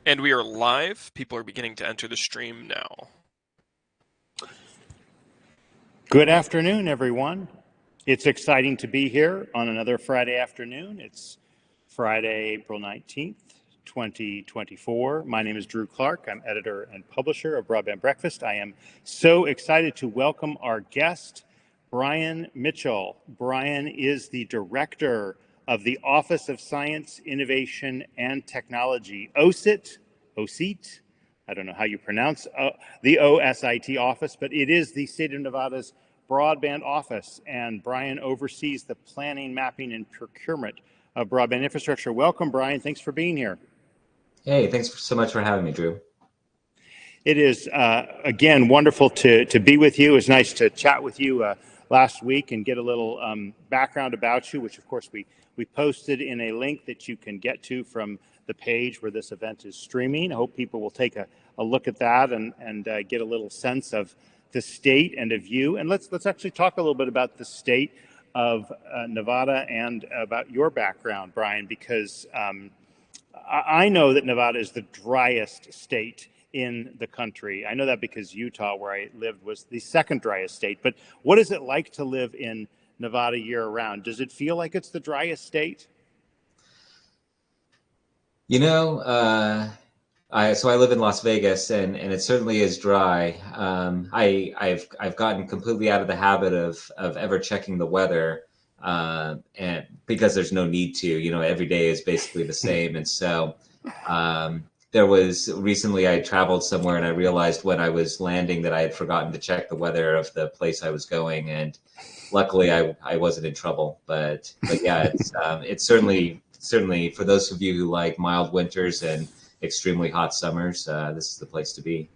And we are live. People are beginning to enter the stream now. Good afternoon, everyone. It's exciting to be here on another Friday afternoon. It's Friday, April 19th, 2024. My name is Drew Clark. I'm editor and publisher of Broadband Breakfast. I am so excited to welcome our guest, Brian Mitchell. Brian is the director of the Office of Science, Innovation, and Technology, OSIT. I don't know how you pronounce the OSIT office, but it is the state of Nevada's broadband office, and Brian oversees the planning, mapping, and procurement of broadband infrastructure. Welcome, Brian. Thanks for being here. Hey, thanks so much for having me, Drew. It is, again, wonderful to be with you. It's nice to chat with you last week and get a little background about you, which, of course, we posted in a link that you can get to from the page where this event is streaming. I hope people will take a look at that and get a little sense of the state and of you. And let's actually talk a little bit about the state of Nevada and about your background, Brian, because I know that Nevada is the driest state in the country. I know that because Utah, where I lived, was the second driest state. But what is it like to live in Nevada year round? Does it feel like it's the driest state? You know, I live in Las Vegas, and it certainly is dry. I've gotten completely out of the habit of ever checking the weather, and because there's no need to. You know, every day is basically the same, and so there was recently I traveled somewhere and I realized when I was landing that I had forgotten to check the weather of the place I was going, and luckily I wasn't in trouble. But yeah, it's certainly for those of you who like mild winters and extremely hot summers, this is the place to be.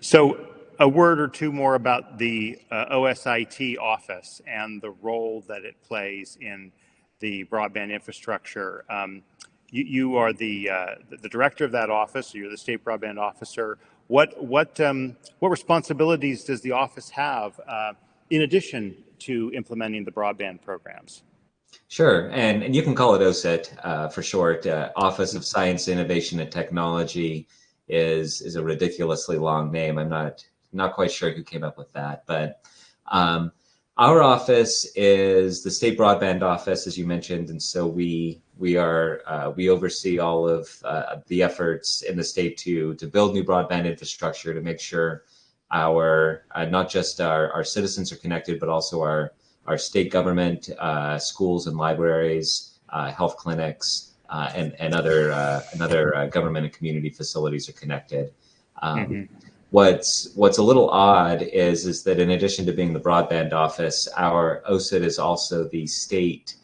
So a word or two more about the OSIT office and the role that it plays in the broadband infrastructure. You are the director of that office. You're the state broadband officer. What responsibilities does the office have in addition to implementing the broadband programs? Sure, and you can call it OSIT for short. Office of Science, Innovation, and Technology is a ridiculously long name. I'm not quite sure who came up with that, but our office is the state broadband office, as you mentioned, and so we oversee all of the efforts in the state to build new broadband infrastructure to make sure our not just our citizens are connected, but also our state government, schools and libraries, health clinics, and other government and community facilities are connected. What's a little odd is that in addition to being the broadband office, our OSIT is also the state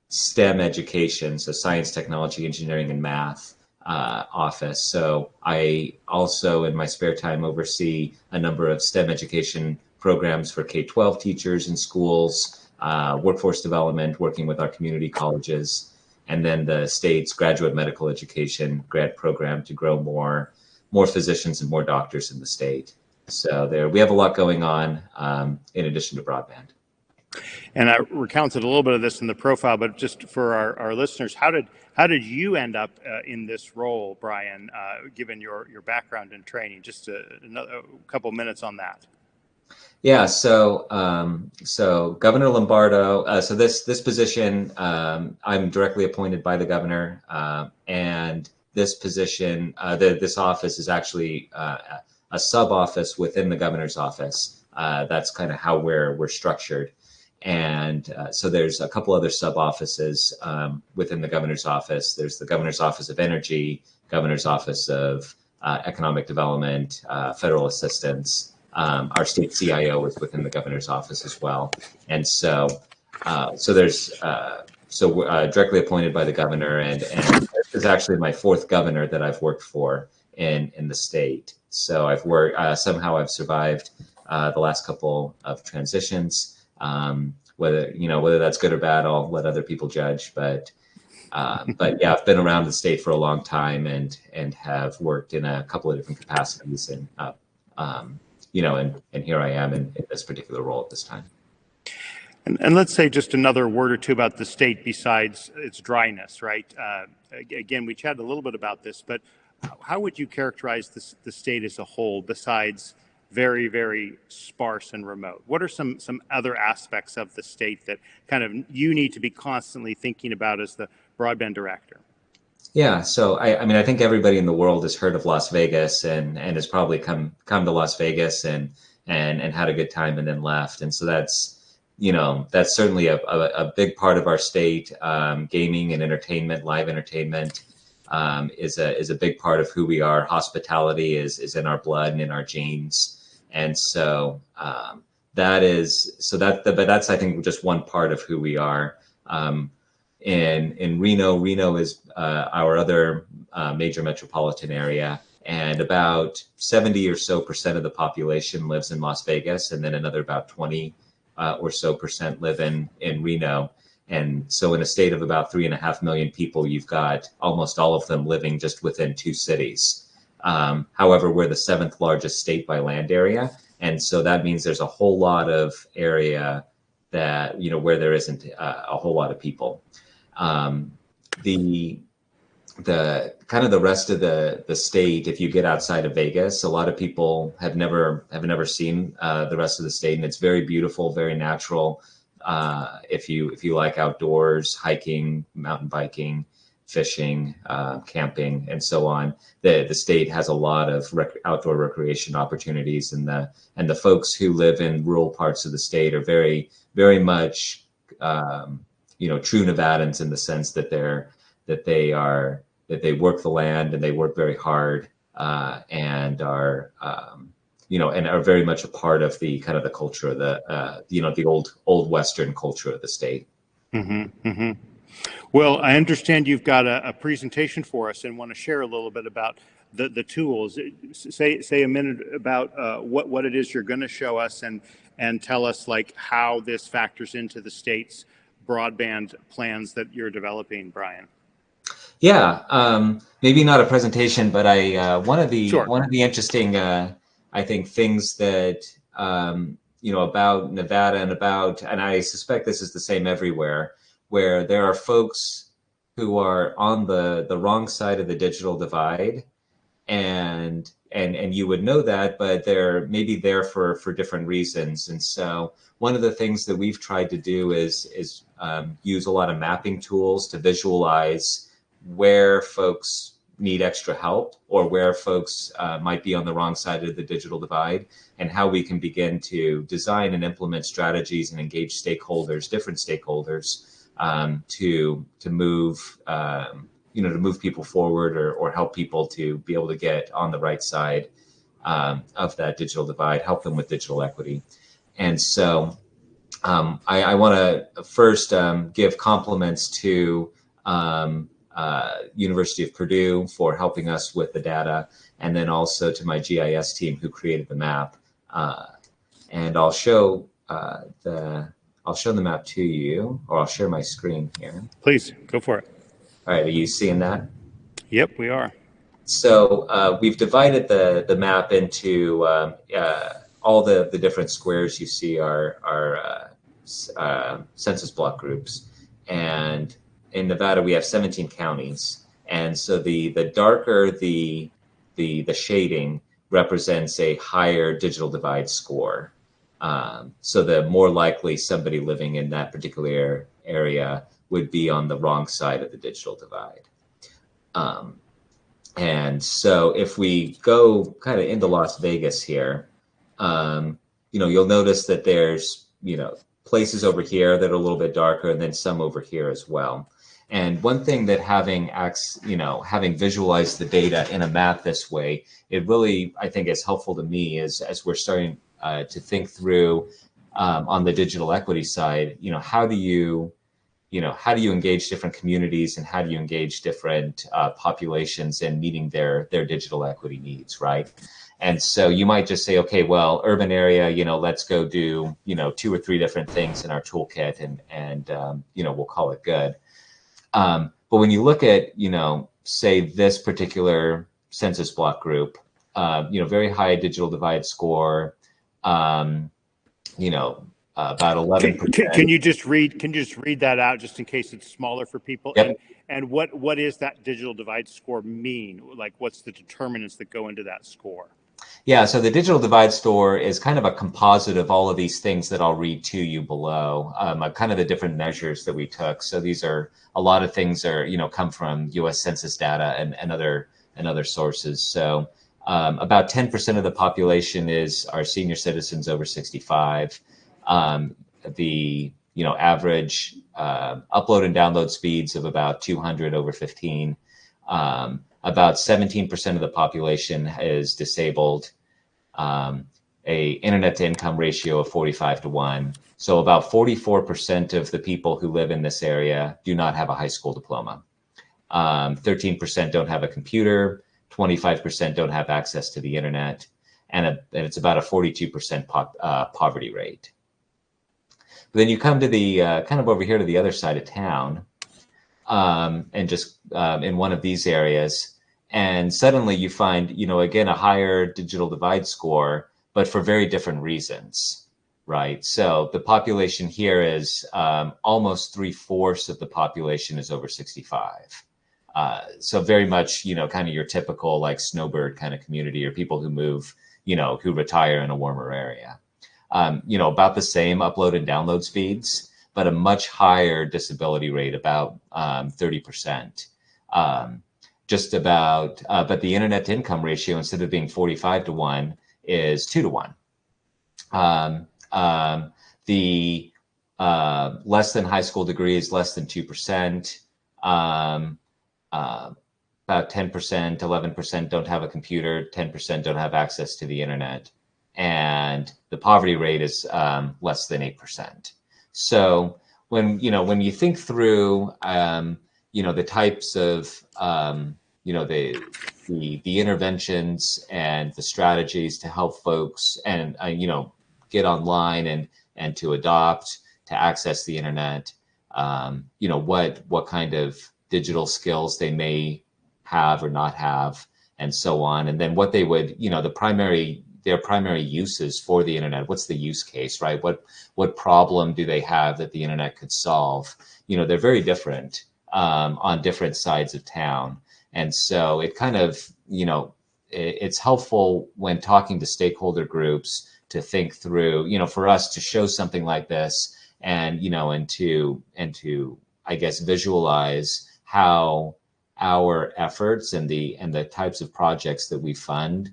STEM education, so science, technology, engineering, and math office. So I also, in my spare time, oversee a number of STEM education programs for K-12 teachers in schools, workforce development, working with our community colleges, and then the state's graduate medical education grant program to grow more physicians and more doctors in the state. So we have a lot going on in addition to broadband. And I recounted a little bit of this in the profile, but just for our listeners, how did you end up in this role, Brian, given your background and training? Just a couple minutes on that. Yeah, so Governor Lombardo. So this position, I'm directly appointed by the governor, and this position, this office is actually a sub office within the governor's office. That's kind of how we're structured, and so there's a couple other sub offices within the governor's office. There's the governor's office of energy, governor's office of economic development, federal assistance. Our state CIO is within the governor's office as well, and so there's directly appointed by the governor, and this is actually my fourth governor that I've worked for in the state. So I've worked somehow I've survived the last couple of transitions. Whether that's good or bad, I'll let other people judge. But yeah, I've been around the state for a long time and have worked in a couple of different capacities, and here I am in this particular role at this time. And let's say just another word or two about the state besides its dryness, right? Again, we chatted a little bit about this, but how would you characterize the state as a whole besides very, very sparse and remote? What are some other aspects of the state that kind of you need to be constantly thinking about as the broadband director? Yeah, so I mean, I think everybody in the world has heard of Las Vegas and has probably come to Las Vegas and had a good time and then left. And so that's certainly a big part of our state. Gaming and entertainment, live entertainment, is a big part of who we are. Hospitality is in our blood and in our genes. And so but that's, I think, just one part of who we are. In Reno is our other major metropolitan area, and about 70 or so percent of the population lives in Las Vegas, and then another about 20 or so percent live in Reno. And so in a state of about 3.5 million people, you've got almost all of them living just within 2 cities. However, we're the 7th largest state by land area, and so that means there's a whole lot of area that, where there isn't a whole lot of people. The kind of the rest of the state, if you get outside of Vegas, a lot of people have never seen the rest of the state, and it's very beautiful, very natural. If you like outdoors, hiking, mountain biking, fishing, camping, and so on, the state has a lot of outdoor recreation opportunities, and the folks who live in rural parts of the state are very, very much true Nevadans, in the sense that they work the land and they work very hard, and are and are very much a part of the kind of the culture of the old Western culture of the state. Mm-hmm, mm-hmm. Well, I understand you've got a presentation for us and want to share a little bit about the tools. Say a minute about what it is you're going to show us, and tell us like how this factors into the state's broadband plans that you're developing, Brian. Yeah, maybe not a presentation, but one of the Sure. interesting I think things that about Nevada and I suspect this is the same everywhere, where there are folks who are on the wrong side of the digital divide, and you would know that, but they're maybe there for different reasons. And so one of the things that we've tried to do is use a lot of mapping tools to visualize where folks need extra help, or where folks might be on the wrong side of the digital divide, and how we can begin to design and implement strategies and engage different stakeholders, to move to move people forward, or help people to be able to get on the right side of that digital divide, help them with digital equity. And so I want to first give compliments to University of Purdue for helping us with the data, and then also to my GIS team who created the map. And I'll show the map to you, or I'll share my screen here. Please go for it. All right, are you seeing that? Yep, we are. So we've divided the map into all the different squares you see are census block groups. And in Nevada, we have 17 counties. And so the darker the shading represents a higher digital divide score. So the more likely somebody living in that particular area would be on the wrong side of the digital divide. And so if we go kind of into Las Vegas here, you'll notice that there's, places over here that are a little bit darker, and then some over here as well. And one thing that having visualized the data in a map this way, it really, I think, is helpful to me as we're starting to think through on the digital equity side, how do you engage different communities, and how do you engage different populations in meeting their digital equity needs, right? And so you might just say, okay, well, urban area, let's go do, 2 or 3 different things in our toolkit, and we'll call it good. But when you look at, say this particular census block group, very high digital divide score, about 11%. Can you just read that out just in case it's smaller for people? Yep. And what is that digital divide score mean? Like, what's the determinants that go into that score? Yeah, so the digital divide score is kind of a composite of all of these things that I'll read to you below, kind of the different measures that we took. So these are a lot of things are, come from U.S. Census data and other sources. So about 10% of the population are senior citizens over 65. The average upload and download speeds of about 200 over 15. About 17% of the population is disabled, a internet to income ratio of 45-1. So about 44% of the people who live in this area do not have a high school diploma. 13% don't have a computer, 25% don't have access to the internet, and it's about a 42% poverty rate. But then you come to the kind of over here to the other side of town, and just in one of these areas. And suddenly you find, again, a higher digital divide score, but for very different reasons, right? So the population here is almost 3/4 of the population is over 65. So very much, kind of your typical like snowbird kind of community, or people who move, who retire in a warmer area. About the same upload and download speeds, but a much higher disability rate, about 30%. Just about, but the internet to income ratio, instead of being 45-1, is 2-1. The less than high school degree is less than 2%. About 10%, 11% don't have a computer, 10% don't have access to the internet, and the poverty rate is less than 8%. So when you think through the types of the interventions and the strategies to help folks and get online and to adopt, to access the internet, what kind of digital skills they may have or not have, and so on, and then what they would their primary uses for the internet. What's the use case, right? What problem do they have that the internet could solve? They're very different on different sides of town. And so it kind of, it's helpful when talking to stakeholder groups to think through, for us to show something like this and to, I guess, visualize how our efforts and the types of projects that we fund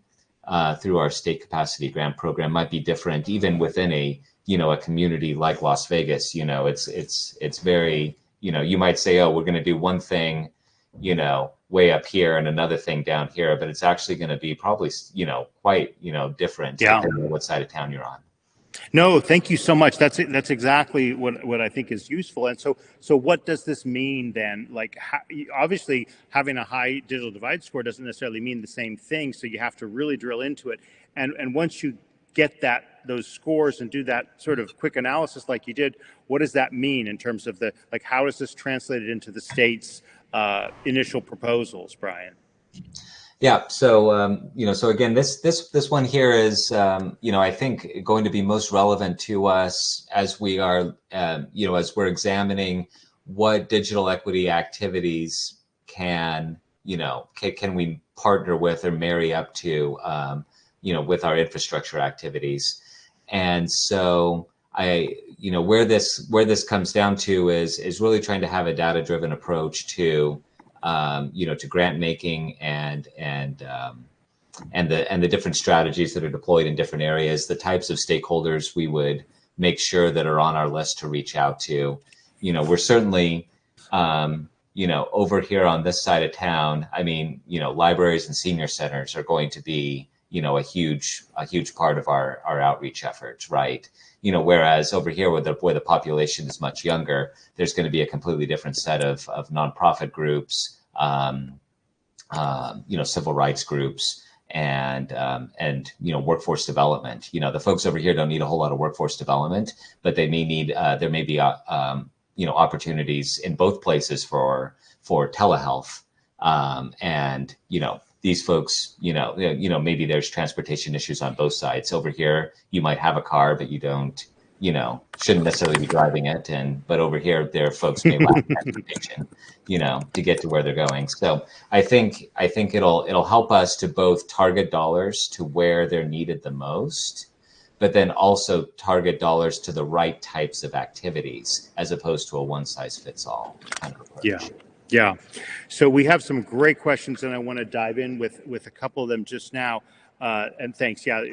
through our state capacity grant program might be different, even within a community like Las Vegas. It's very, you might say, oh, we're going to do one thing, way up here and another thing down here, but it's actually going to be probably, quite, different depending on what side of town you're on. No, thank you so much. That's exactly what I think is useful. And so what does this mean then? Like, obviously, having a high digital divide score doesn't necessarily mean the same thing. So you have to really drill into it. And once you get those scores and do that sort of quick analysis like you did, what does that mean in terms of how is this translated into the state's initial proposals, Brian? Yeah. So, so again, this one here is, I think going to be most relevant to us as we are, as we're examining what digital equity activities can we partner with or marry up to, with our infrastructure activities. And so where this comes down to is really trying to have a data-driven approach to, to grant making and the different strategies that are deployed in different areas, the types of stakeholders we would make sure that are on our list to reach out to. We're certainly, over here on this side of town, libraries and senior centers are going to be, a huge part of our outreach efforts, right? Whereas over here where the population is much younger, there's going to be a completely different set of nonprofit groups, civil rights groups, and workforce development. The folks over here don't need a whole lot of workforce development, but they may need there may be opportunities in both places for telehealth, and these folks, maybe there's transportation issues on both sides. Over here, you might have a car, but you don't shouldn't necessarily be driving it, but over here their folks may lack transportation, to get to where they're going. So I think it'll help us to both target dollars to where they're needed the most, but then also target dollars to the right types of activities as opposed to a one-size-fits-all kind of approach. Yeah. So we have some great questions, and I want to dive in with a couple of them just now. And thanks. Yeah,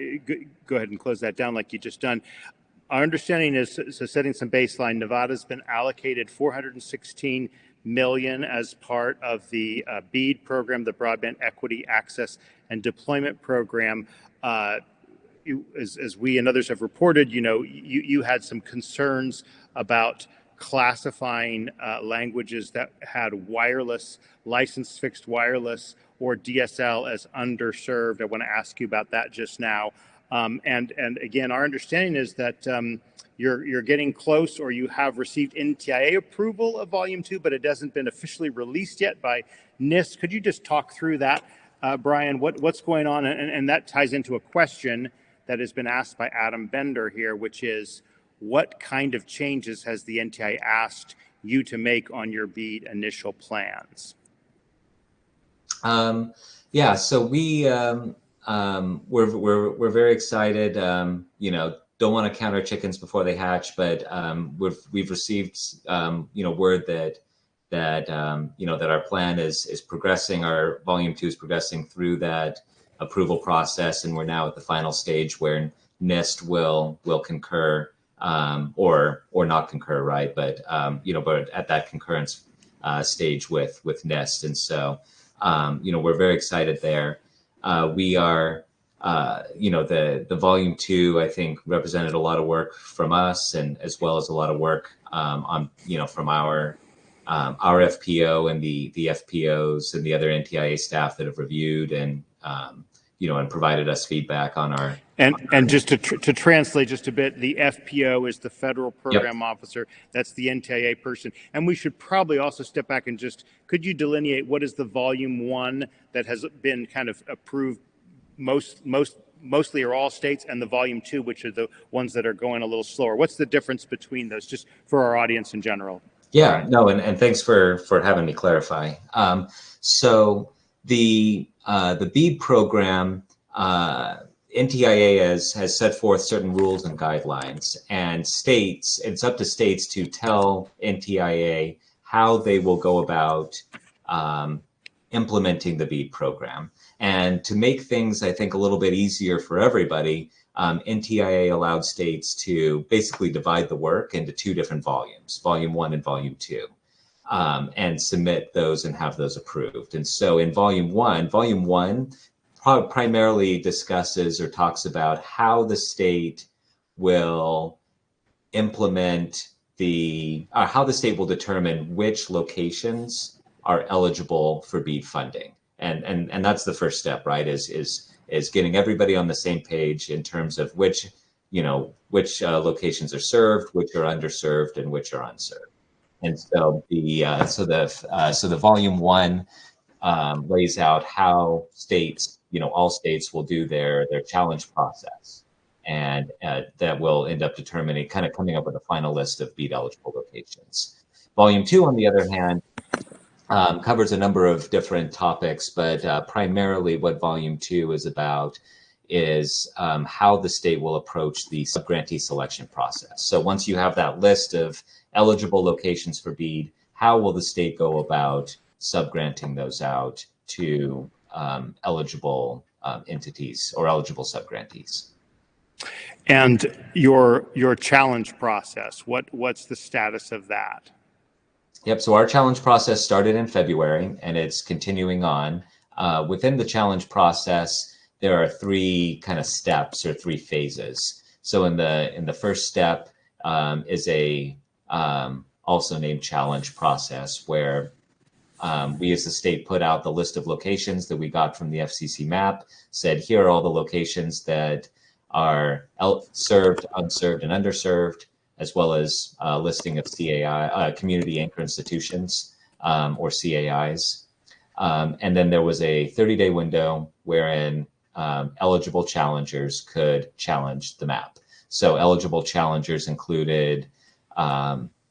go ahead and close that down like you just done. Our understanding is, so setting some baseline, Nevada's been allocated $416 million as part of the BEAD program, the Broadband Equity Access and Deployment Program. As we and others have reported, you had some concerns about classifying languages that had wireless, licensed fixed wireless, or DSL as underserved. I want to ask you about that just now. And again, our understanding is that you're getting close, or you have received NTIA approval of Volume 2, but it hasn't been officially released yet by NIST. Could you just talk through that, Brian? What's going on? And that ties into a question that has been asked by Adam Bender here, which is, what kind of changes has the NTIA asked you to make on your BEAD initial plans? So we're very excited. Don't want to count our chickens before they hatch, but we've received word that our plan is progressing. Our Volume 2 is progressing through that approval process, and we're now at the final stage where NIST will concur or not concur, right? But but at that concurrence stage with NIST, and so we're very excited there. We are. The Volume 2, I think, represented a lot of work from us, and as well as a lot of work from our FPO and the FPOs and the other NTIA staff that have reviewed and provided us feedback on our. And just to translate just a bit, the FPO is the Federal Program Officer. That's the NTIA person. And we should probably also step back and could you delineate what is the Volume 1 that has been kind of approved mostly or all states, and the Volume 2, which are the ones that are going a little slower? What's the difference between those, just for our audience in general? Yeah, no, and thanks for having me clarify. So the BEAD program, NTIA has set forth certain rules and guidelines, and it's up to states to tell NTIA how they will go about implementing the BEAD program. And to make things, I think, a little bit easier for everybody, NTIA allowed states to basically divide the work into two different volumes, Volume 1 and Volume 2, and submit those and have those approved. And so in Volume 1 primarily discusses or talks about how the state will implement how the state will determine which locations are eligible for BEAD funding. And that's the first step, right? Is getting everybody on the same page in terms of which locations are served, which are underserved, and which are unserved. And so the Volume 1 lays out how states, all states will do their challenge process, and that will end up determining, kind of coming up with a final list of BEAD eligible locations. Volume 2, on the other hand, covers a number of different topics, but primarily what Volume 2 is about is how the state will approach the subgrantee selection process. So once you have that list of eligible locations for BEAD, how will the state go about subgranting those out to eligible entities or eligible subgrantees? And your challenge process, what's the status of that? Yep. So our challenge process started in February, and it's continuing on. Within the challenge process, there are three kind of steps or three phases. So in the first step is a also named challenge process, where we as the state put out the list of locations that we got from the FCC map, said here are all the locations that are served, unserved, and underserved, as well as a listing of CAI, community anchor institutions, or CAIs. And then there was a 30-day window wherein eligible challengers could challenge the map. So eligible challengers included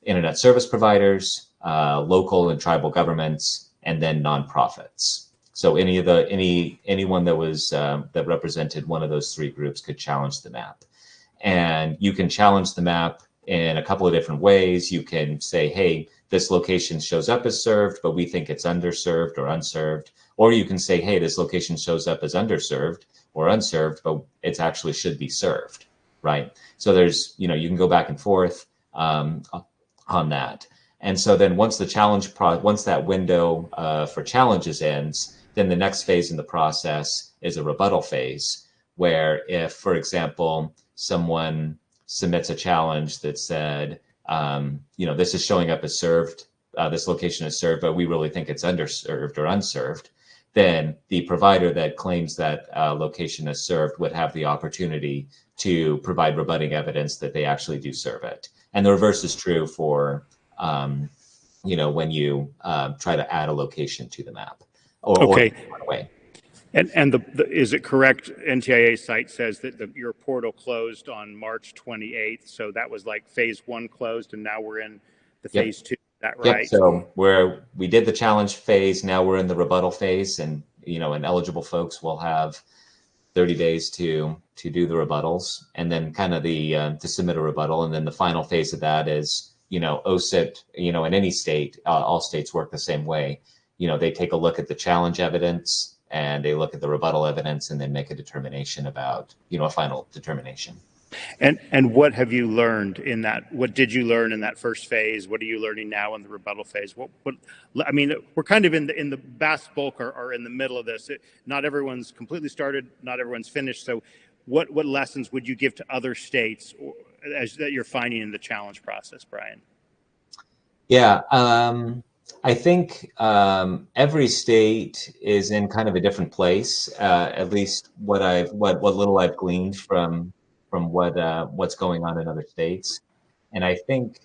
internet service providers, local and tribal governments, and then nonprofits. So anyone that was that represented one of those three groups could challenge the map. And you can challenge the map in a couple of different ways. You can say, hey, this location shows up as served, but we think it's underserved or unserved. Or you can say, hey, this location shows up as underserved or unserved, but it actually should be served, right? So there's, you can go back and forth on that. And so then once once that window for challenges ends, then the next phase in the process is a rebuttal phase, where if, for example, someone submits a challenge that said, this is showing up as served, this location is served, but we really think it's underserved or unserved, then the provider that claims that location is served would have the opportunity to provide rebutting evidence that they actually do serve it. And the reverse is true for, when you try to add a location to the map or away. And is it correct? NTIA site says that your portal closed on March 28th. So that was like phase one closed, and now we're in the phase two. Is that right? Yep. So we did the challenge phase. Now we're in the rebuttal phase, and and eligible folks will have 30 days to do the rebuttals, and then kind of to submit a rebuttal, and then the final phase of that is OSIT. In any state, all states work the same way. They take a look at the challenge evidence, and they look at the rebuttal evidence, and then make a determination about, a final determination. And what have you learned in that? What did you learn in that first phase? What are you learning now in the rebuttal phase? I mean, we're kind of in the vast bulk are in the middle of this. Not everyone's completely started, not everyone's finished. So what lessons would you give to other states that you're finding in the challenge process, Brian? Yeah. I think every state is in kind of a different place. At least what little I've gleaned from what's going on in other states, and I think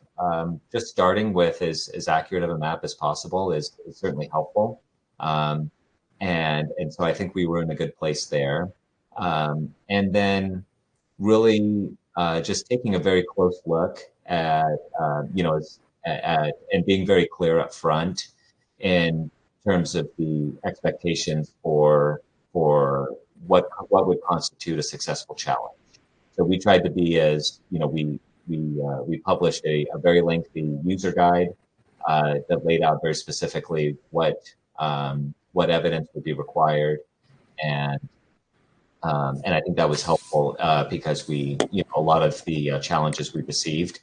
just starting with as accurate of a map as possible is certainly helpful. And so I think we were in a good place there. And then really just taking a very close look at and being very clear up front in terms of the expectations for what would constitute a successful challenge. So we tried to be as, we published a very lengthy user guide that laid out very specifically what evidence would be required, and I think that was helpful because a lot of the challenges we received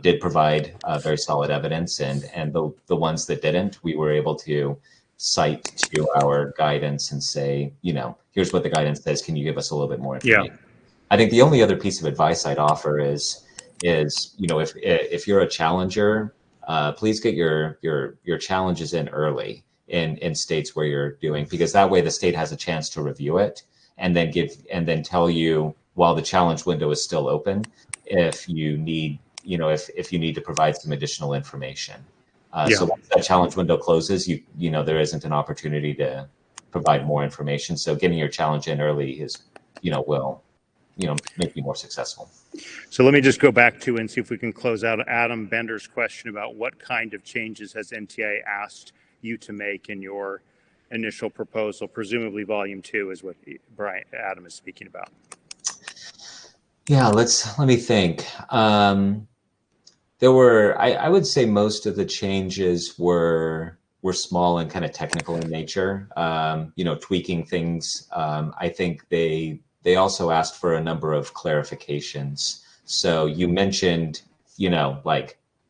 did provide very solid evidence, and the ones that didn't, we were able to cite to our guidance and say, here's what the guidance says. Can you give us a little bit more information? Yeah. I think the only other piece of advice I'd offer is if you're a challenger, please get your challenges in early in states where you're doing, because that way the state has a chance to review it and then tell you while the challenge window is still open if you need to provide some additional information. So once that challenge window closes, there isn't an opportunity to provide more information. So getting your challenge in early is will make you more successful. So let me just go back to and see if we can close out Adam Bender's question about what kind of changes has NTIA asked you to make in your initial proposal. Presumably volume 2 is what Adam is speaking about. Yeah, let me think. There were, I would say most of the changes were small and kind of technical in nature, tweaking things. I think they also asked for a number of clarifications. So you mentioned,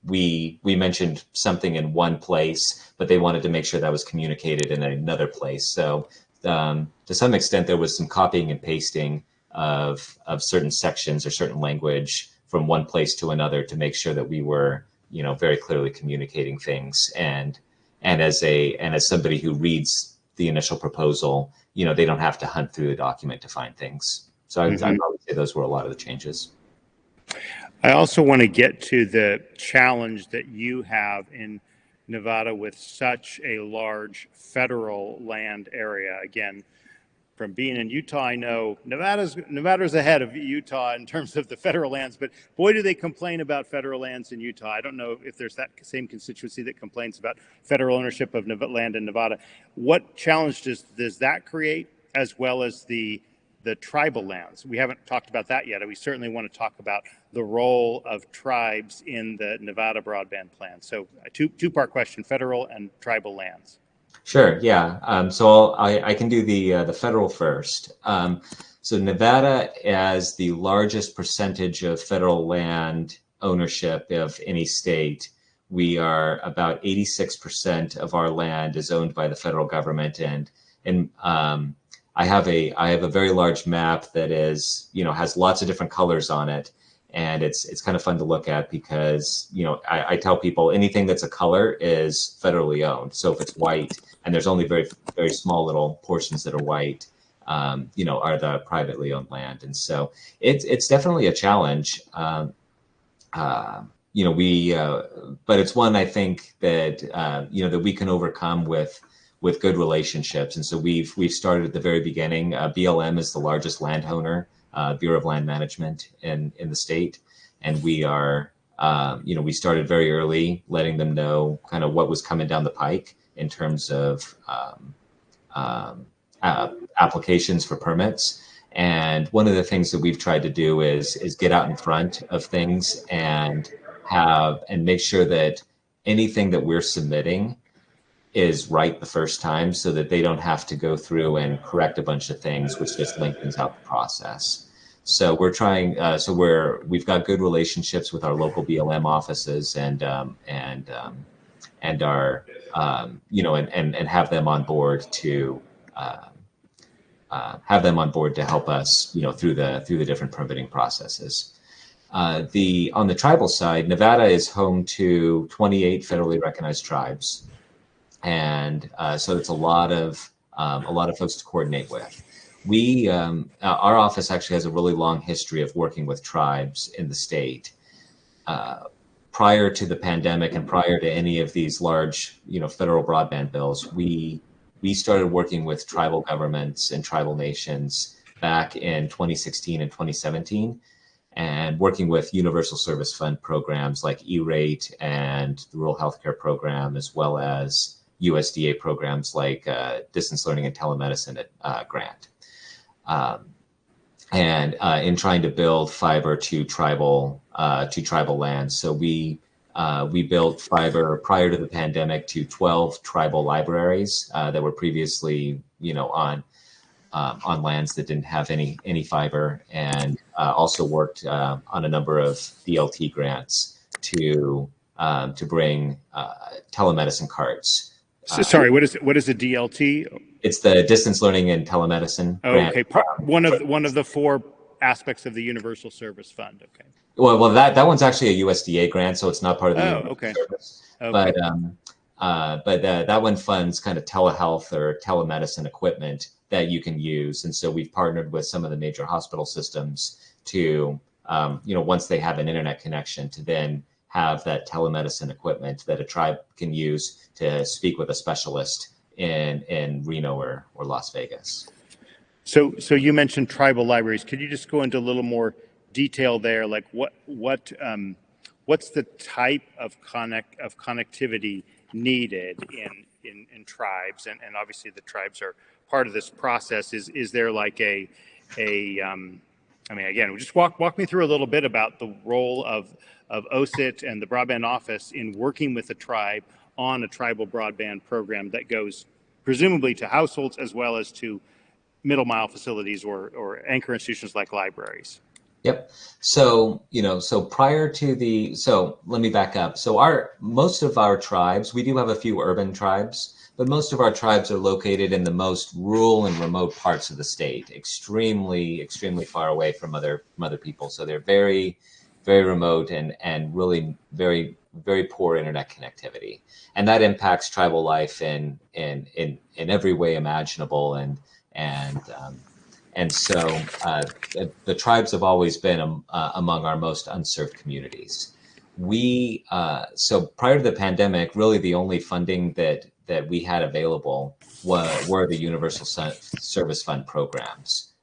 we mentioned something in one place, but they wanted to make sure that was communicated in another place. So to some extent, there was some copying and pasting of certain sections or certain language from one place to another to make sure that we were, very clearly communicating things. And as somebody who reads the initial proposal, they don't have to hunt through the document to find things. So I would say those were a lot of the changes. I also want to get to the challenge that you have in Nevada with such a large federal land area. Again, from being in Utah, I know Nevada's ahead of Utah in terms of the federal lands, but boy, do they complain about federal lands in Utah. I don't know if there's that same constituency that complains about federal ownership of land in Nevada. What challenge does that create, as well as the tribal lands? We haven't talked about that yet. We certainly want to talk about the role of tribes in the Nevada broadband plan. So a two-part question: federal and tribal lands. Sure. Yeah. So I can do the federal first. So Nevada has the largest percentage of federal land ownership of any state. We are about 86% of our land is owned by the federal government, and I have a very large map that is, has lots of different colors on it. And it's kind of fun to look at because, I tell people anything that's a color is federally owned. So if it's white, and there's only very, very small little portions that are white, are the privately owned land. And so it's definitely a challenge. But it's one I think that, that we can overcome with good relationships. And so we've started at the very beginning. BLM is the largest landowner, Bureau of Land Management in the state. And we are, we started very early, letting them know kind of what was coming down the pike in terms of applications for permits. And one of the things that we've tried to do is get out in front of things and make sure that anything that we're submitting is right the first time, so that they don't have to go through and correct a bunch of things, which just lengthens out the process. So we're trying. We've got good relationships with our local BLM offices and our and have them on board to help us through the different permitting processes. On the tribal side, Nevada is home to 28 federally recognized tribes. And so it's a lot of folks to coordinate with. Our office actually has a really long history of working with tribes in the state. Prior to the pandemic and prior to any of these large, federal broadband bills, we started working with tribal governments and tribal nations back in 2016 and 2017, and working with Universal Service Fund programs like E-Rate and the Rural Healthcare Program, as well as USDA programs like Distance Learning and Telemedicine grant, and in trying to build fiber to tribal lands. So we built fiber prior to the pandemic to 12 tribal libraries that were previously on lands that didn't have any fiber, and also worked on a number of DLT grants to bring telemedicine carts. Sorry, what is a DLT? It's the Distance Learning and Telemedicine grant. Okay, one of the four aspects of the Universal Service Fund. Okay. Well, that one's actually a USDA grant, so it's not part of the Universal Service. Okay. But that one funds kind of telehealth or telemedicine equipment that you can use, and so we've partnered with some of the major hospital systems to, once they have an internet connection, to then have that telemedicine equipment that a tribe can use to speak with a specialist in Reno or Las Vegas. So you mentioned tribal libraries. Could you just go into a little more detail there? Like what's the type of connectivity needed in tribes? And obviously the tribes are part of this process. Is there like again, just walk me through a little bit about the role of OSIT and the Broadband Office in working with a tribe on a tribal broadband program that goes presumably to households as well as to middle mile facilities or anchor institutions like libraries. Yep. So, prior to let me back up. So most of our tribes, we do have a few urban tribes, but most of our tribes are located in the most rural and remote parts of the state, extremely, extremely far away from other people. So they're very, very remote and really very, very poor internet connectivity. And that impacts tribal life in every way imaginable. And so the tribes have always been among our most unserved communities. So prior to the pandemic, really the only funding that that we had available were the Universal Service Fund programs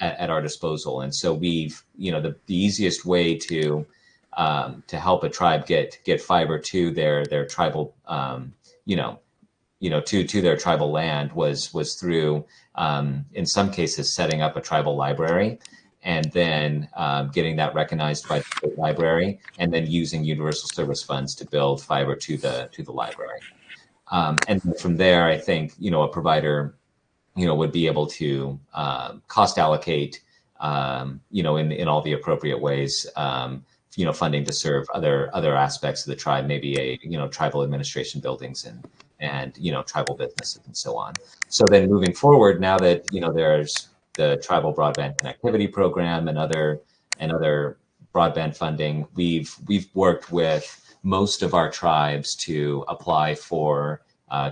at our disposal. And so we've, the easiest way to help a tribe get fiber to their tribal, to their tribal land was through, in some cases, setting up a tribal library, and then getting that recognized by the state library, and then using universal service funds to build fiber to the library. And from there, I think a provider would be able to cost allocate in all the appropriate ways, funding to serve other aspects of the tribe, maybe tribal administration buildings and tribal businesses and so on. So then moving forward, now that there's the tribal broadband connectivity program and other broadband funding, we've worked with most of our tribes to apply for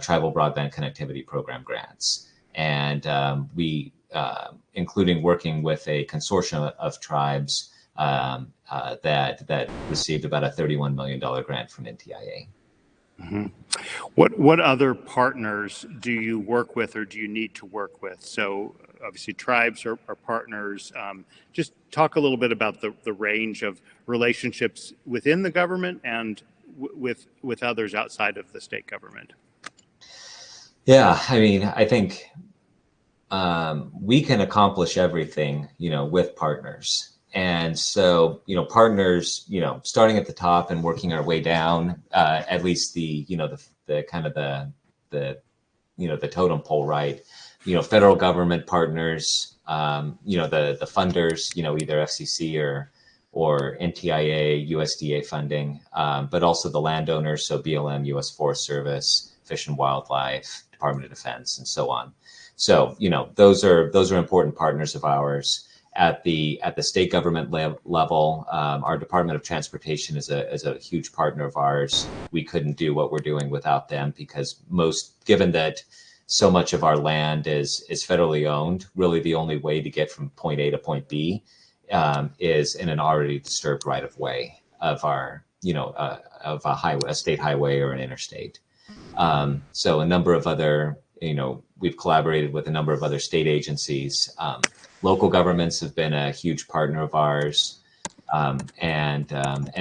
tribal broadband connectivity program grants, and we including working with a consortium of tribes that received about a $31 million grant from NTIA. Mm-hmm. What other partners do you work with or do you need to work with? So obviously tribes are partners. Just talk a little bit about the range of relationships within the government and with others outside of the state government. Yeah, I mean, I think we can accomplish everything, with partners. And so, partners, starting at the top and working our way down, at least the kind of the totem pole, right? Federal government partners, the funders, either FCC or NTIA, USDA funding, but also the landowners, so BLM, U.S. Forest Service, Fish and Wildlife, Department of Defense, and so on. So, those are important partners of ours. At the state government level, our Department of Transportation is a huge partner of ours. We couldn't do what we're doing without them, because given that so much of our land is federally owned, really the only way to get from point A to point B is in an already disturbed right of way of our, of a state highway or an interstate. So a number of other, we've collaborated with a number of other state agencies. Local governments have been a huge partner of ours, and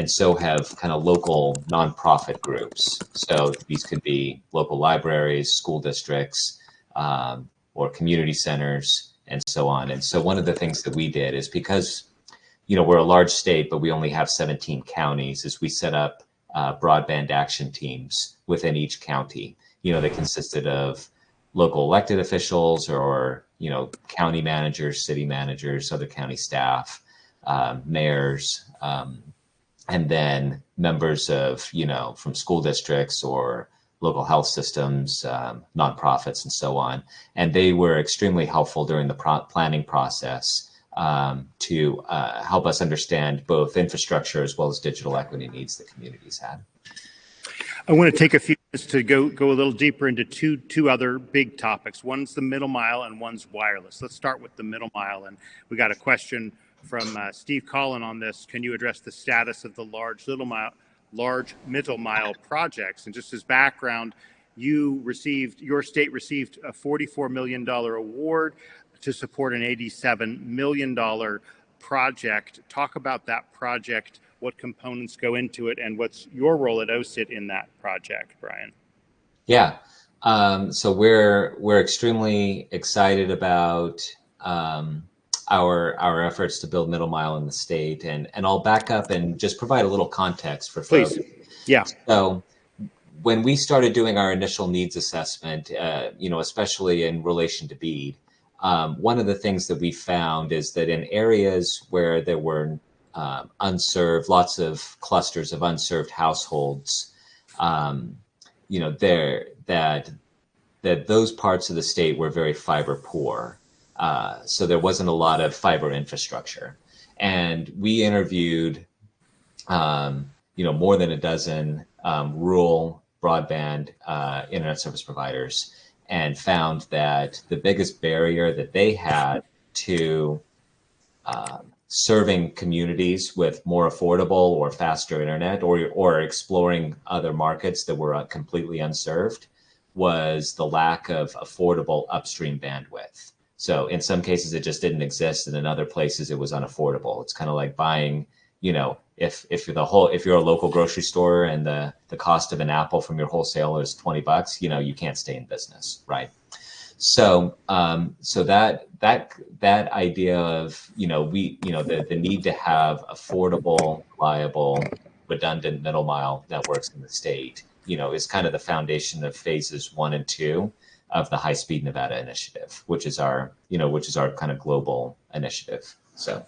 so have kind of local nonprofit groups. So these could be local libraries, school districts, or community centers, and so on. And so one of the things that we did is, because we're a large state, but we only have 17 counties, is we set up broadband action teams within each county. That consisted of local elected officials or county managers, city managers, other county staff, mayors, and then members of from school districts or local health systems, nonprofits, and so on. And they were extremely helpful during the planning process to help us understand both infrastructure as well as digital equity needs that communities had. I want to take a few minutes to go a little deeper into two other big topics. One's the middle mile and one's wireless. Let's start with the middle mile. And we got a question from Steve Collin on this. Can you address the status of the large middle mile projects? And just as background, your state received a $44 million award to support an $87 million project. Talk about that project, what components go into it, and what's your role at OSIT in that project, Brian? Yeah, so we're extremely excited about our efforts to build middle mile in the state, and I'll back up and just provide a little context for folks. Please. Yeah. So when we started doing our initial needs assessment, especially in relation to BEAD, one of the things that we found is that in areas where there were unserved, lots of clusters of unserved households, that those parts of the state were very fiber poor. So there wasn't a lot of fiber infrastructure. And we interviewed, more than a dozen rural broadband internet service providers, and found that the biggest barrier that they had to serving communities with more affordable or faster internet, or exploring other markets that were completely unserved, was the lack of affordable upstream bandwidth. So in some cases, it just didn't exist, and in other places, it was unaffordable. It's kind of like buying, if you're a local grocery store and the cost of an apple from your wholesaler is $20, you can't stay in business, right? So that idea of the need to have affordable, reliable, redundant middle mile networks in the state, is kind of the foundation of phases 1 and 2 of the High Speed Nevada Initiative, which is our kind of global initiative. So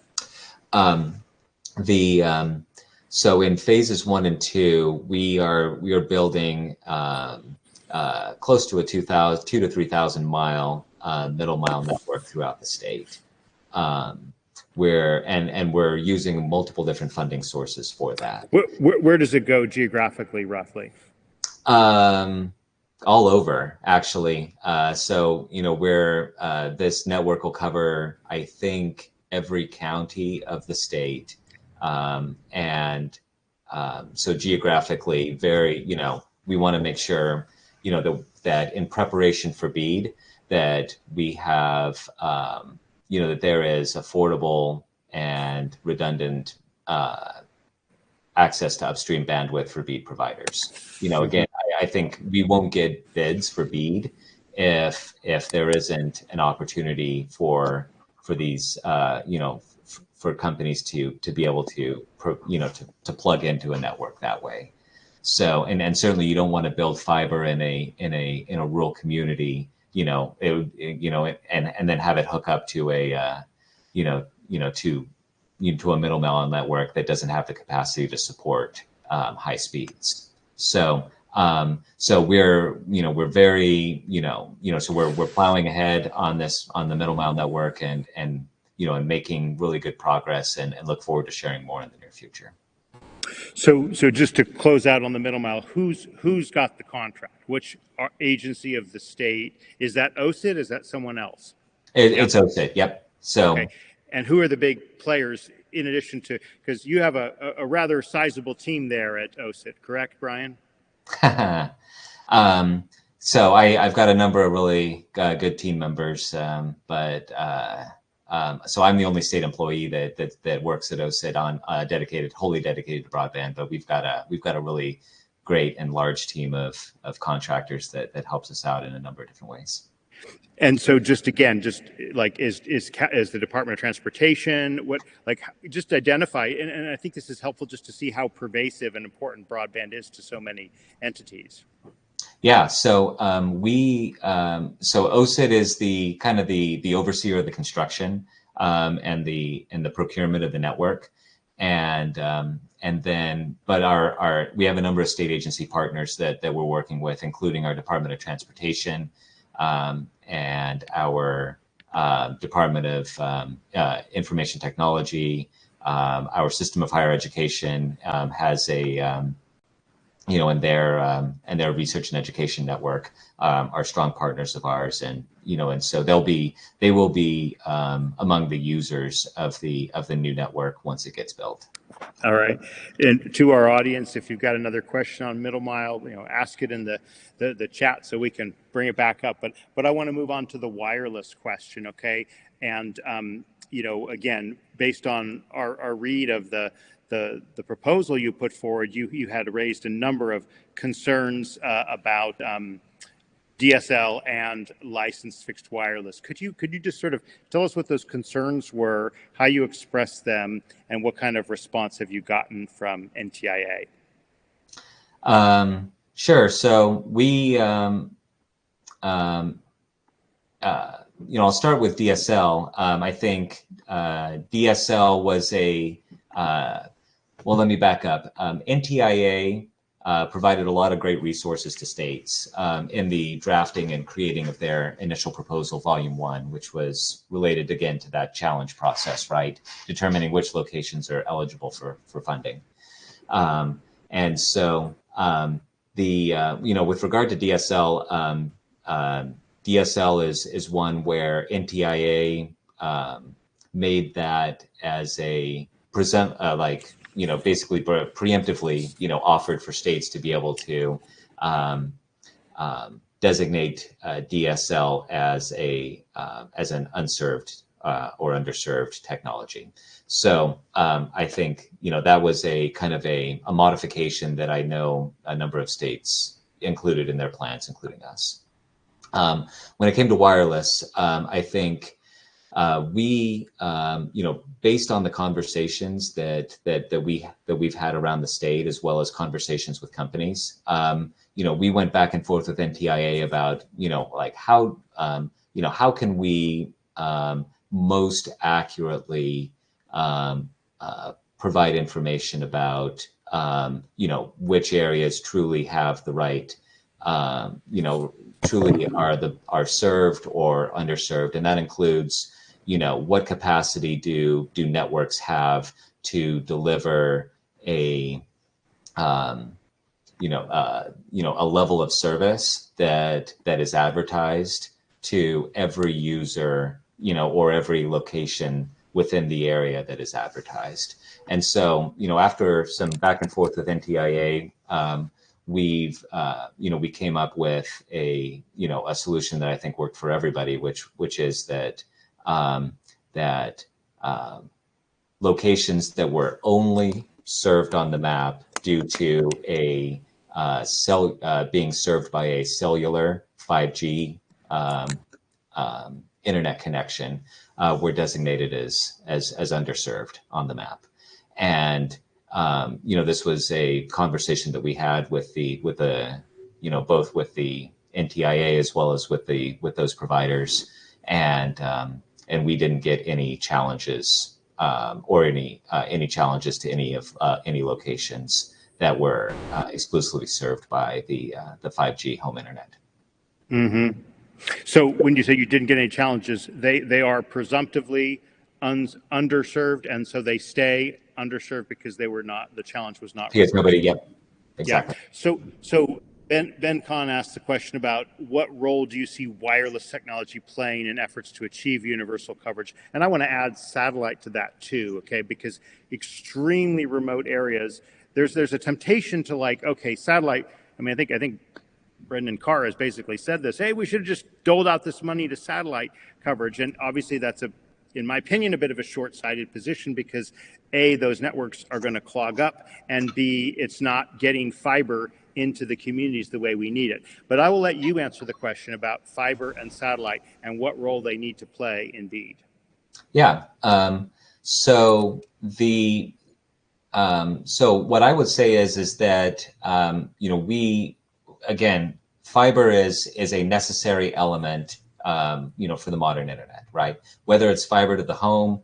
so in phases 1 and 2, we are building close to a 2,000 to 3,000 mile middle mile network throughout the state. We're using multiple different funding sources for that. Where does it go geographically, roughly? All over, actually. So where this network will cover, I think, every county of the state, and so geographically, we want to make sure that in preparation for BEAD, that we have that there is affordable and redundant access to upstream bandwidth for BEAD providers. Again, I think we won't get bids for BEAD if there isn't an opportunity for these for companies to be able to plug into a network that way. So and certainly you don't want to build fiber in a rural community, and then have it hook up to a to a middle mile network that doesn't have the capacity to support high speeds. So we're very so we're plowing ahead on the middle mile network and making really good progress and look forward to sharing more in the near future. So just to close out on the middle mile, who's got the contract? Which agency of the state? Is that OSIT? Is that someone else? It's OSIT. Yep. So. Okay. And who are the big players in addition to, because you have a rather sizable team there at OSIT, correct, Brian? So I've got a number of really good team members, but so I'm the only state employee that works at OSIT on wholly dedicated to broadband. But we've got a really great and large team of contractors that helps us out in a number of different ways. And so just like is the Department of Transportation, just identify, and I think this is helpful just to see how pervasive and important broadband is to so many entities. Yeah, so so OSIT is the kind of the overseer of the construction and the procurement of the network, and then we have a number of state agency partners that we're working with, including our Department of Transportation. And our Department of Information Technology, our system of higher education has a, and their research and education network are strong partners of ours, and so they will be among the users of the new network once it gets built. All right. And to our audience, if you've got another question on middle mile, ask it in the chat so we can bring it back up. But I want to move on to the wireless question, okay? And again, based on our read of the proposal you put forward, you had raised a number of concerns about DSL and licensed fixed wireless. Could you just sort of tell us what those concerns were, how you expressed them, and what kind of response have you gotten from NTIA? Sure. So we, I'll start with DSL. I think DSL was well, let me back up. NTIA provided a lot of great resources to states in the drafting and creating of their initial proposal, Volume 1, which was related, again, to that challenge process, right? Determining which locations are eligible for funding. And so with regard to DSL, DSL is one where NTIA made that as a basically preemptively, offered for states to be able to designate DSL as an unserved or underserved technology. So I think that was a kind of a modification that I know a number of states included in their plans, including us. When it came to wireless, I think we, based on the conversations that we've had around the state, as well as conversations with companies, we went back and forth with NTIA about, how can we most accurately provide information about, which areas truly have the right, truly are served or underserved, and that includes, what capacity do networks have to deliver a a level of service that is advertised to every user, or every location within the area that is advertised. And so, after some back and forth with NTIA, we came up with a solution that I think worked for everybody, which is that locations that were only served on the map due to a being served by a cellular 5G internet connection were designated as underserved on the map. And this was a conversation that we had with both with the NTIA as well as with those providers, and we didn't get any challenges or any challenges to any locations that were exclusively served by the 5G home internet. Mm-hmm. So when you say you didn't get any challenges, they are presumptively underserved, and so they stay underserved because the challenge was not. Because nobody, yep, exactly. Yeah. So Ben Kahn asked the question about what role do you see wireless technology playing in efforts to achieve universal coverage? And I want to add satellite to that too, okay? Because extremely remote areas, there's a temptation to satellite. I mean, I think Brendan Carr has basically said this. Hey, we should have just doled out this money to satellite coverage, and obviously that's in my opinion, a bit of a short-sighted position because A, those networks are going to clog up, and B, it's not getting fiber into the communities the way we need it. But I will let you answer the question about fiber and satellite and what role they need to play indeed. Yeah. So what I would say is that fiber is a necessary element for the modern internet, right? Whether it's fiber to the home,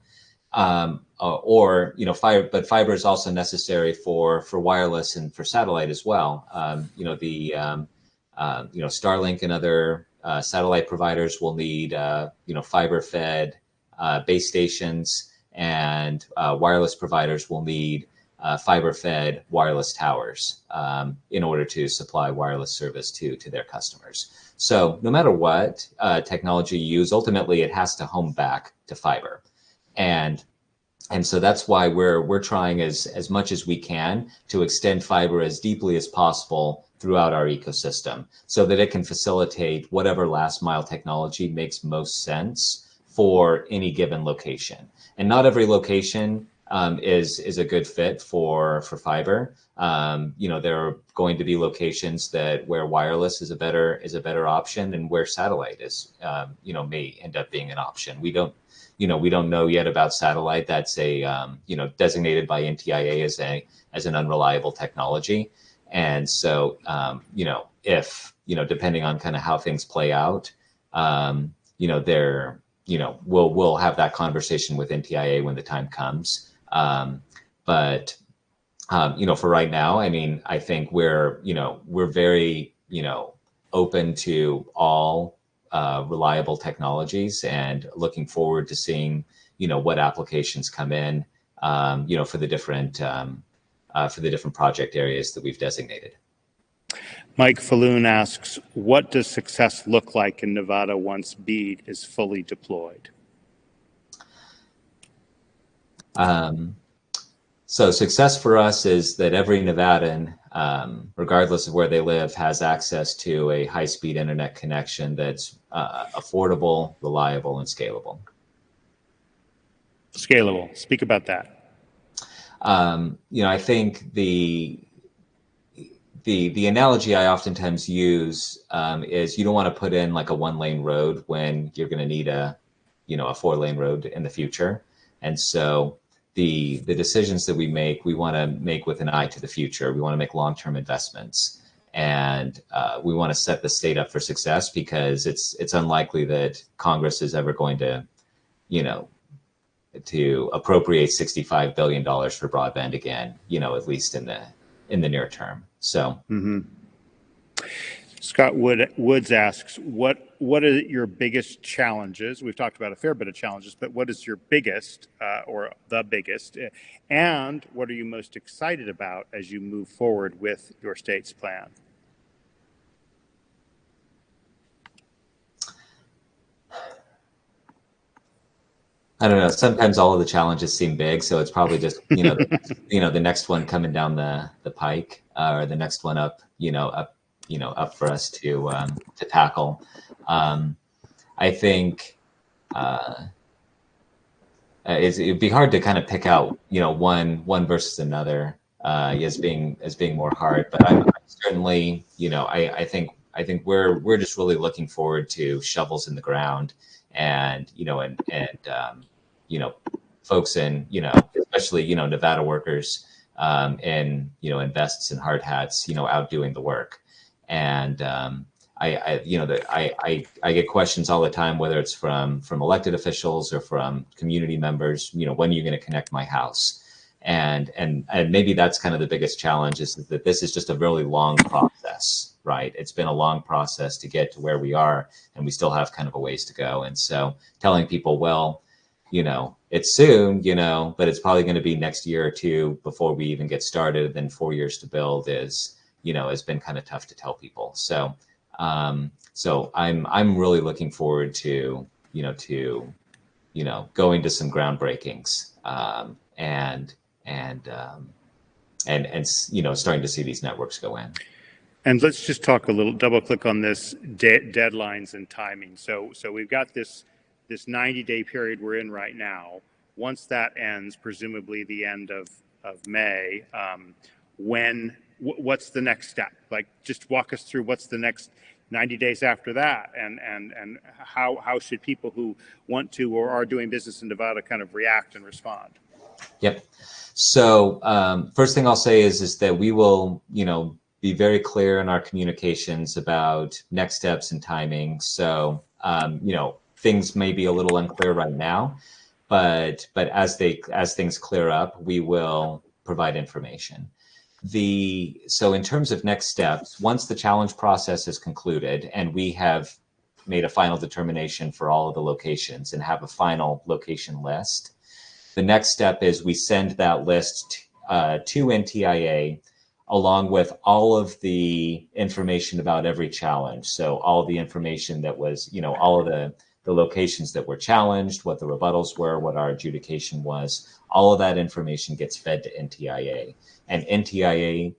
or fiber, but fiber is also necessary for wireless and for satellite as well. Starlink and other satellite providers will need fiber-fed base stations, and wireless providers will need fiber-fed wireless towers in order to supply wireless service to their customers. So no matter what technology you use, ultimately it has to home back to fiber. And so that's why we're trying as much as we can to extend fiber as deeply as possible throughout our ecosystem so that it can facilitate whatever last mile technology makes most sense for any given location. And not every location is a good fit for fiber. There are going to be locations where wireless is a better option, and where satellite is may end up being an option. We don't know yet about satellite. That's designated by NTIA as an unreliable technology. And so if depending on kind of how things play out, we'll have that conversation with NTIA when the time comes. But for right now, I mean, I think we're very, open to all reliable technologies, and looking forward to seeing, what applications come in, for the different project areas that we've designated. Mike Falloon asks, what does success look like in Nevada once BEAD is fully deployed? So success for us is that every Nevadan regardless of where they live, has access to a high-speed internet connection that's affordable, reliable, and scalable. Scalable. Speak about that. I think the analogy I oftentimes use is you don't want to put in like a one-lane road when you're going to need a 4-lane road in the future. And so the decisions that we want to make with an eye to the future. We want to make long-term investments, and we want to set the state up for success, because it's unlikely that Congress is ever going to, to appropriate $65 billion for broadband again, at least in the near term. So. Mm-hmm. Scott Woods asks, what are your biggest challenges? We've talked about a fair bit of challenges, but what is your biggest or the biggest? And what are you most excited about as you move forward with your state's plan? I don't know. Sometimes all of the challenges seem big, so it's probably just the next one coming down the pike, or the next one up for us to tackle. I think it'd be hard to kind of pick out one versus another as being more hard. But I'm certainly I think we're just really looking forward to shovels in the ground, and folks in especially Nevada workers in vests and hard hats out doing the work. And I get questions all the time, whether it's from elected officials or from community members, when are you going to connect my house? And maybe that's kind of the biggest challenge, is that this is just a really long process, right? It's been a long process to get to where we are, and we still have kind of a ways to go. And so telling people, well, it's soon, but it's probably going to be next year or two before we even get started, then 4 years to build has been kind of tough to tell people. So, I'm really looking forward to going to some groundbreakings, and starting to see these networks go in. And let's just talk a little, double click on this deadlines and timing. So we've got this 90-day period we're in right now. Once that ends, presumably the end of May, what's the next step? Like, just walk us through what's the next 90 days after that, and how should people who want to or are doing business in Nevada kind of react and respond? Yep. So first thing I'll say is that we will, be very clear in our communications about next steps and timing. So, things may be a little unclear right now, but as things clear up, we will provide information. So in terms of next steps, once the challenge process is concluded and we have made a final determination for all of the locations and have a final location list, the next step is we send that list to NTIA, along with all of the information about every challenge. So all the information that was, all of the locations that were challenged, what the rebuttals were, what our adjudication was, all of that information gets fed to NTIA. And NTIA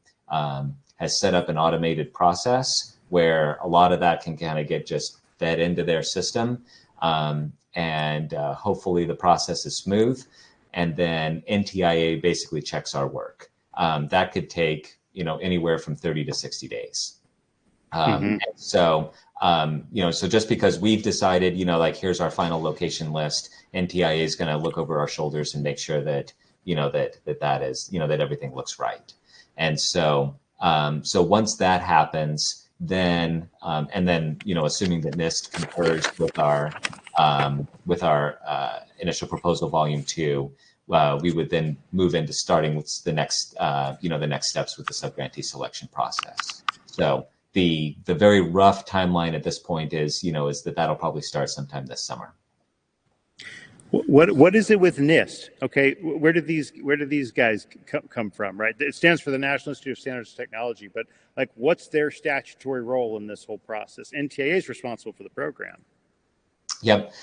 has set up an automated process where a lot of that can kind of get just fed into their system. And hopefully the process is smooth. And then NTIA basically checks our work. That could take, anywhere from 30 to 60 days. So just because we've decided, here's our final location list, NTIA is going to look over our shoulders and make sure that, that is, that everything looks right. And so, once that happens, then, assuming that NIST concurs with our initial proposal volume 2, we would then move into starting with the next, the next steps with the subgrantee selection process. So the very rough timeline at this point is that that'll probably start sometime this summer. What is it with NIST? Okay, where do these guys come from? Right, it stands for the National Institute of Standards and Technology, but like, what's their statutory role in this whole process? NTIA is responsible for the program. Yep.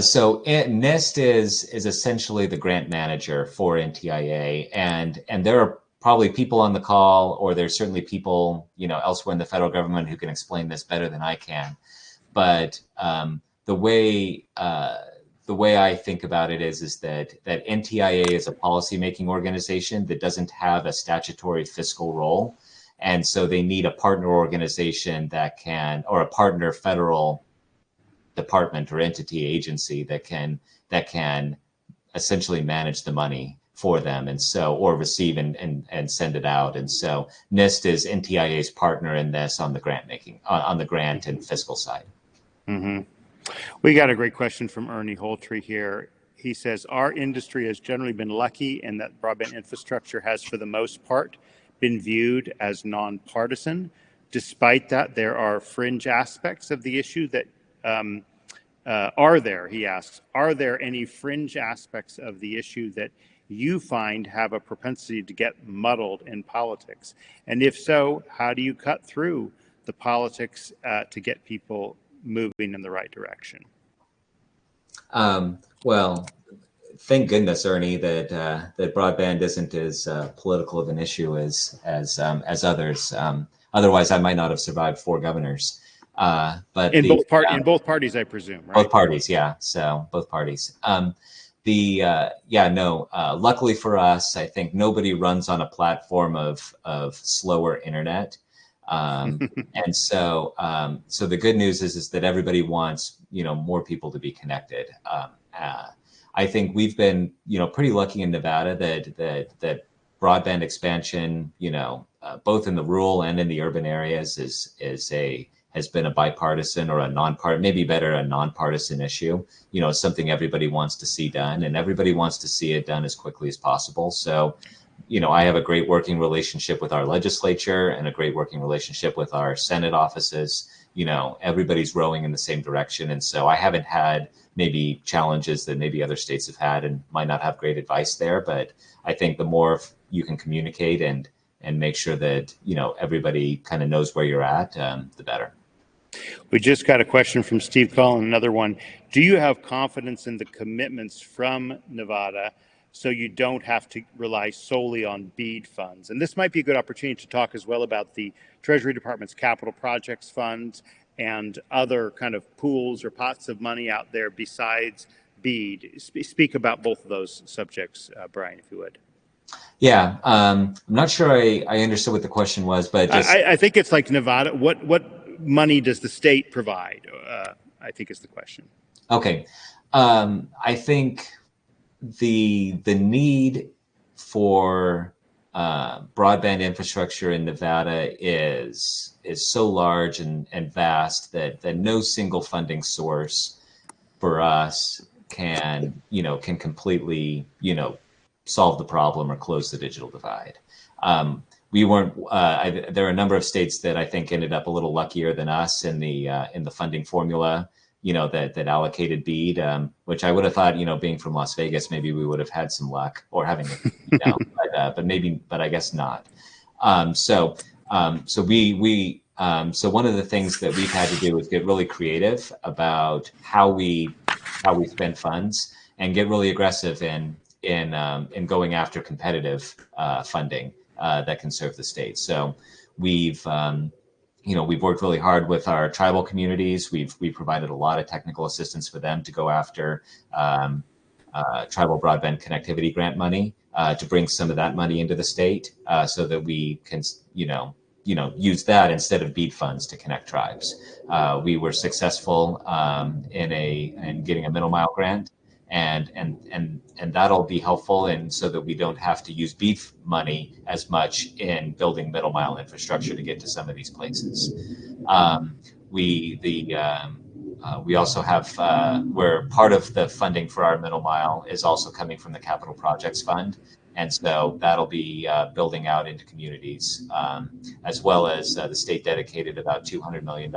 So NIST is essentially the grant manager for NTIA, and they're probably people on the call, or there's certainly people, elsewhere in the federal government who can explain this better than I can. But the way I think about it is that NTIA is a policymaking organization that doesn't have a statutory fiscal role, and so they need a partner organization that can, or a partner federal department or entity agency that can essentially manage the money for them, and so, or receive and send it out. And so NIST is NTIA's partner in this on the grant making, on the grant and fiscal side. Mm-hmm. We got a great question from Ernie Holtree here. He says, our industry has generally been lucky in that broadband infrastructure has, for the most part, been viewed as nonpartisan. Despite that, there are fringe aspects of the issue that are there, he asks, are there any fringe aspects of the issue that you find have a propensity to get muddled in politics? And if so, how do you cut through the politics to get people moving in the right direction? Well, thank goodness, Ernie, that broadband isn't as political of an issue as others. Otherwise, I might not have survived 4 governors. But in both parties, I presume, right? Both parties, yeah. So both parties. Luckily for us, I think nobody runs on a platform of slower internet. And so the good news is that everybody wants, more people to be connected. I think we've been, pretty lucky in Nevada that broadband expansion, both in the rural and in the urban areas has been a bipartisan or a nonpartisan issue. Something everybody wants to see done, and everybody wants to see it done as quickly as possible. So, I have a great working relationship with our legislature and a great working relationship with our Senate offices. Everybody's rowing in the same direction. And so I haven't had maybe challenges that maybe other states have had, and might not have great advice there. But I think the more you can communicate and make sure that, everybody kind of knows where you're at, the better. We just got a question from Steve Cullen, another one. Do you have confidence in the commitments from Nevada so you don't have to rely solely on BEAD funds? And this might be a good opportunity to talk as well about the Treasury Department's capital projects funds and other kind of pools or pots of money out there besides BEAD. Speak about both of those subjects, Brian, if you would. Yeah, I'm not sure I understood what the question was, but just... I think it's like Nevada. What money does the state provide? I think is the question. Okay, I think the need for broadband infrastructure in Nevada is so large and vast that no single funding source for us can completely solve the problem or close the digital divide. We weren't. There are a number of states that I think ended up a little luckier than us in the funding formula, that allocated BEAD, which I would have thought, being from Las Vegas, maybe we would have had some luck or having, but I guess not. So one of the things that we've had to do is get really creative about how we spend funds and get really aggressive in going after competitive funding that can serve the state. So we've worked really hard with our tribal communities. We've provided a lot of technical assistance for them to go after tribal broadband connectivity grant money to bring some of that money into the state so that we can use that instead of BEAD funds to connect tribes. We were successful in getting a middle mile grant. And that'll be helpful, and so that we don't have to use BEAD money as much in building middle mile infrastructure to get to some of these places. We also have where part of the funding for our middle mile is also coming from the Capital Projects Fund, and so that'll be building out into communities, as well as the state dedicated about $200 million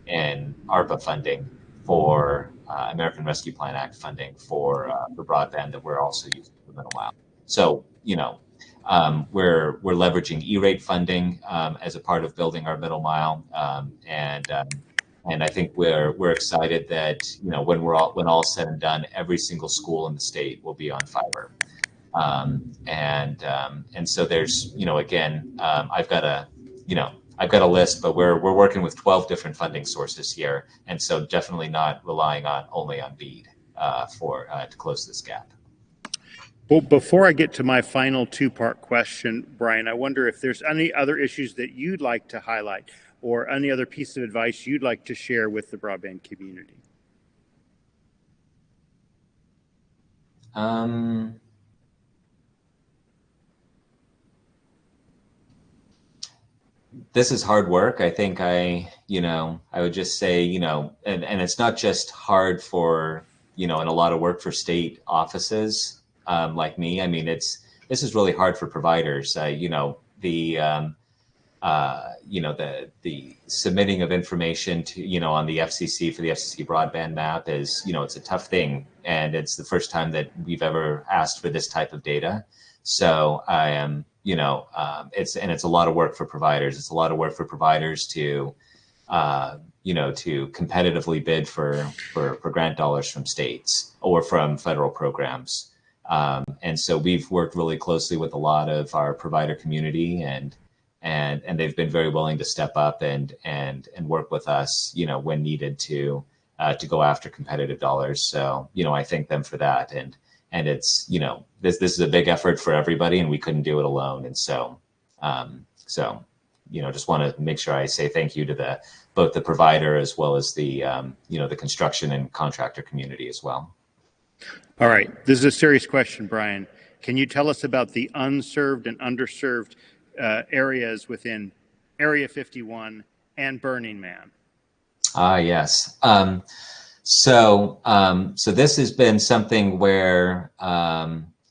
in ARPA funding for American Rescue Plan Act funding for broadband that we're also using for middle mile. So, we're leveraging E-rate funding as a part of building our middle mile, and I think we're excited that when all said and done, every single school in the state will be on fiber. And so there's, again, I've got a list, but we're working with 12 different funding sources here, and so definitely not relying only on BEAD to close this gap. Well, before I get to my final two-part question, Brian, I wonder if there's any other issues that you'd like to highlight or any other piece of advice you'd like to share with the broadband community. This is hard work. I think I would just say, and it's not just hard for, and a lot of work for state offices like me. I mean, this is really hard for providers. The submitting of information to, on the FCC for the FCC broadband map is, it's a tough thing. And it's the first time that we've ever asked for this type of data. So I am, it's a lot of work for providers. It's a lot of work for providers to, to competitively bid for grant dollars from states or from federal programs. And so we've worked really closely with a lot of our provider community, and they've been very willing to step up and work with us, when needed to go after competitive dollars. So, I thank them for that. And it's, this is a big effort for everybody, and we couldn't do it alone. And so, just want to make sure I say thank you to both the provider as well as the, the construction and contractor community as well. All right. This is a serious question, Brian. Can you tell us about the unserved and underserved areas within Area 51 and Burning Man? Yes. So this has been something where,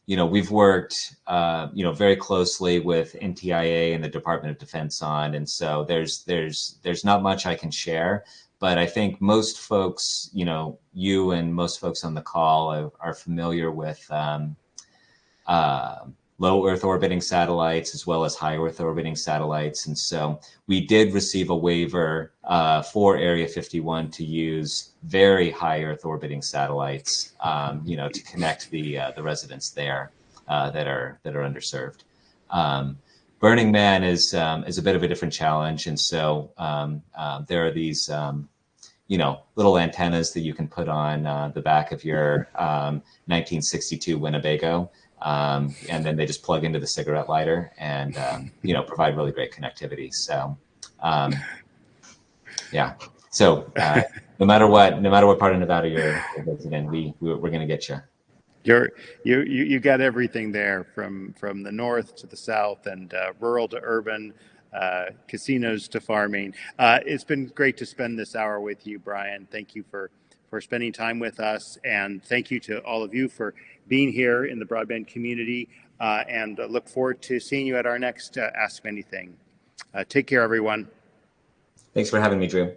we've worked, very closely with NTIA and the Department of Defense on, and so there's not much I can share, but I think most folks, you and most folks on the call are familiar with, low Earth orbiting satellites as well as high Earth orbiting satellites. And so we did receive a waiver for Area 51 to use very high Earth orbiting satellites, to connect the residents there that are underserved. Burning Man is a bit of a different challenge, and so there are these little antennas that you can put on the back of your 1962 Winnebago. And then they just plug into the cigarette lighter and, provide really great connectivity. So, yeah. So, no matter what part of Nevada you're visiting, we're going to get you. You got everything there from the north to the south and rural to urban, casinos to farming. It's been great to spend this hour with you, Brian. Thank you for spending time with us, and thank you to all of you for being here in the broadband community, and look forward to seeing you at our next Ask Me Anything. Take care, everyone. Thanks for having me, Drew.